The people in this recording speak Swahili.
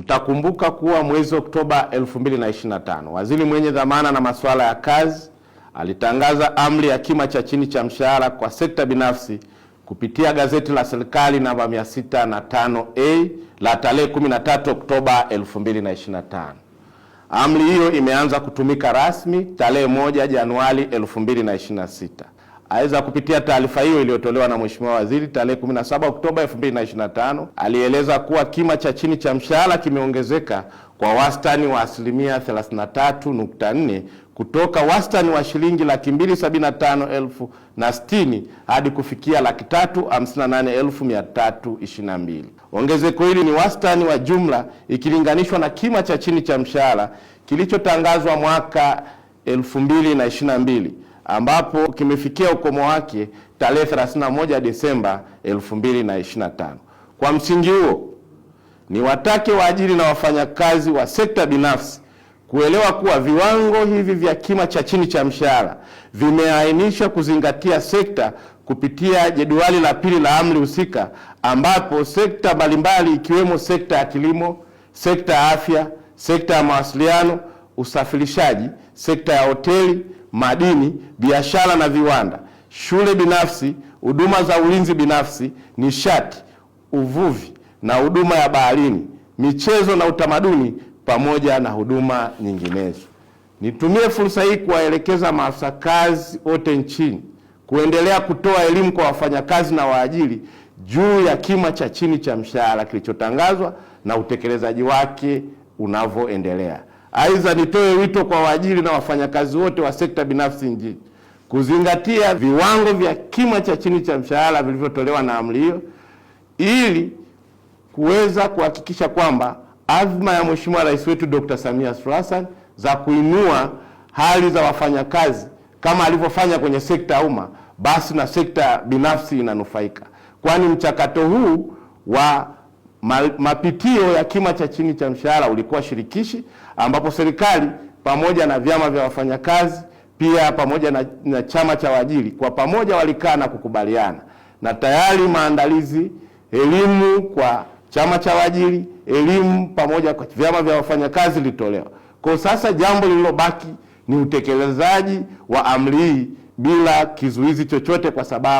Mtakumbuka kuwa mwezi Oktoba 2025, waziri mwenye dhamana na masuala ya kazi alitangaza amri ya kima cha chini cha mshahara kwa sekta binafsi kupitia gazeti la serikali namba 605A la tarehe 13 Oktoba 2025. Amri hiyo imeanza kutumika rasmi tarehe 1 Januari 2026. Aidha, kupitia taarifa hiyo iliyotolewa na Mheshimiwa Waziri tarehe 17 Oktoba 2025, alieleza kuwa kima cha chini cha mshahara kimeongezeka kwa wastani wa asilimia 33.4 kutoka wastani wa shilingi 275,060 hadi kufikia 358,322. Ongezeko hili ni wastani wa jumla ikilinganishwa na kima cha chini cha mshahara kilichotangazwa mwaka 2022 ambapo kimefikia ukomo wake tarehe 31 Desemba 2025. Kwa msingi huo, ni watake waajiri na wafanyakazi wa sekta binafsi kuelewa kuwa viwango hivi vya kima cha chini cha mshahara vimeainishwa kuzingatia sekta kupitia jedwali la pili la amri husika, ambapo sekta mbalimbali ikiwemo sekta ya kilimo, sekta ya afya, sekta ya mawasiliano, usafirishaji, sekta ya hoteli, madini, biashara na viwanda, shule binafsi, huduma za ulinzi binafsi, nishati, uvuvi na huduma ya baharini, michezo na utamaduni pamoja na huduma nyinginezo. Nitumie fursa hii kuwaelekeza maafisa kazi wote nchini kuendelea kutoa elimu kwa wafanyakazi na waajiri juu ya kima cha chini cha mshahara kilichotangazwa na utekelezaji wake unavyoendelea. Aidha, nitoe wito kwa waajiri na wafanyakazi wote wa sekta binafsi nchini kuzingatia viwango vya kima cha chini cha mshahara vilivyotolewa na amri hiyo ili kuweza kuhakikisha kwamba azma ya Mheshimiwa Rais wetu Dr. Samia Suluhu Hassan za kuinua hali za wafanyakazi kama alivyofanya kwenye sekta ya umma, basi na sekta binafsi inanufaika. Kwani mchakato huu wa mapitio ya kima cha chini cha mshahara ulikuwa shirikishi, ambapo serikali pamoja na vyama vya wafanyakazi pia pamoja na chama cha waajiri kwa pamoja walikaa na kukubaliana, na tayari maandalizi, elimu kwa chama cha waajiri, elimu pamoja kwa vyama vya wafanyakazi litolewa. Kwa sasa jambo lililobaki ni utekelezaji wa amri hii bila kizuizi chochote, kwa sababu